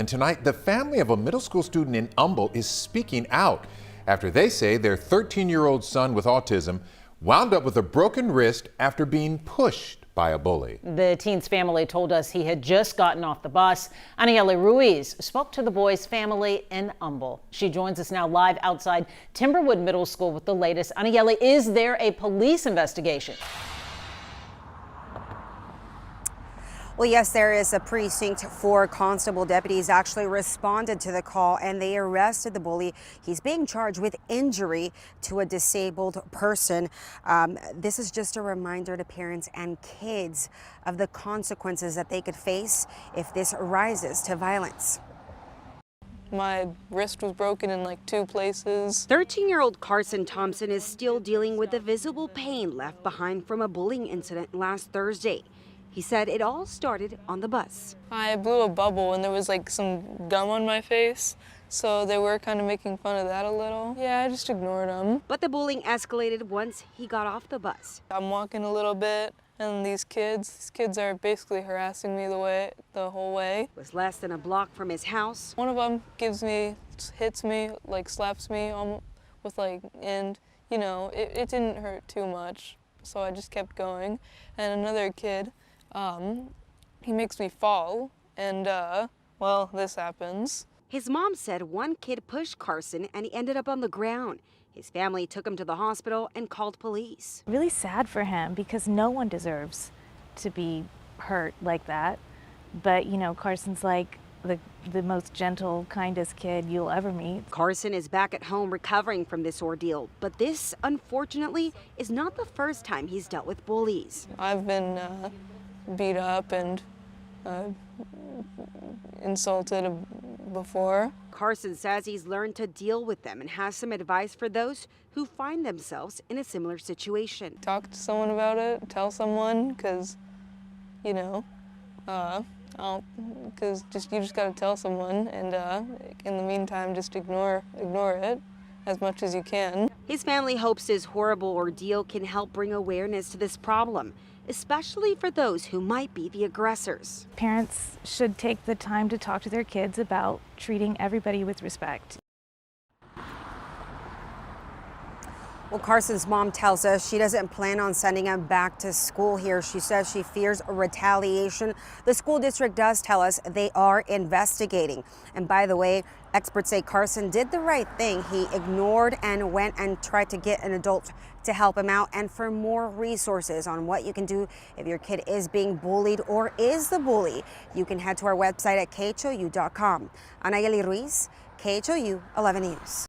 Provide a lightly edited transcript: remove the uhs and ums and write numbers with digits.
And tonight, the family of a middle school student in Humble is speaking out after they say their 13-year-old son with autism wound up with a broken wrist after being pushed by a bully. The teen's family told us he had just gotten off the bus. Aniele Ruiz spoke to the boy's family in Humble. She joins us now live outside Timberwood Middle School with the latest. Aniele, is there a police investigation? Well, yes, there is. A precinct 4 constable deputies actually responded to the call and they arrested the bully. He's being charged with injury to a disabled person. This is just a reminder to parents and kids of the consequences that they could face if this rises to violence. My wrist was broken in like 2 places. 13-year-old Carson Thompson is still dealing with the visible pain left behind from a bullying incident last Thursday. He said it all started on the bus. I blew a bubble and there was like some gum on my face, so they were kind of making fun of that a little. Yeah, I just ignored them. But the bullying escalated once he got off the bus. I'm walking a little bit and these kids are basically harassing me the whole way. It was less than a block from his house. One of them hits me, like slaps me with and you know, it didn't hurt too much, so I just kept going. And another kid, he makes me fall, and, well, this happens. His mom said one kid pushed Carson and he ended up on the ground. His family took him to the hospital and called police. Really sad for him because no one deserves to be hurt like that. But, you know, Carson's like the most gentle, kindest kid you'll ever meet. Carson is back at home recovering from this ordeal, but this, unfortunately, is not the first time he's dealt with bullies. I've been beat up and insulted before. Carson says he's learned to deal with them and has some advice for those who find themselves in a similar situation. Talk to someone about it, tell someone, because, you know, because you just gotta tell someone, and in the meantime, just ignore it as much as you can. His family hopes this horrible ordeal can help bring awareness to this problem, especially for those who might be the aggressors. Parents should take the time to talk to their kids about treating everybody with respect. Well, Carson's mom tells us she doesn't plan on sending him back to school here. She says she fears retaliation. The school district does tell us they are investigating. And by the way, experts say Carson did the right thing. He ignored and went and tried to get an adult to help him out. And for more resources on what you can do if your kid is being bullied or is the bully, you can head to our website at khou.com. Aniele Ruiz, KHOU 11 News.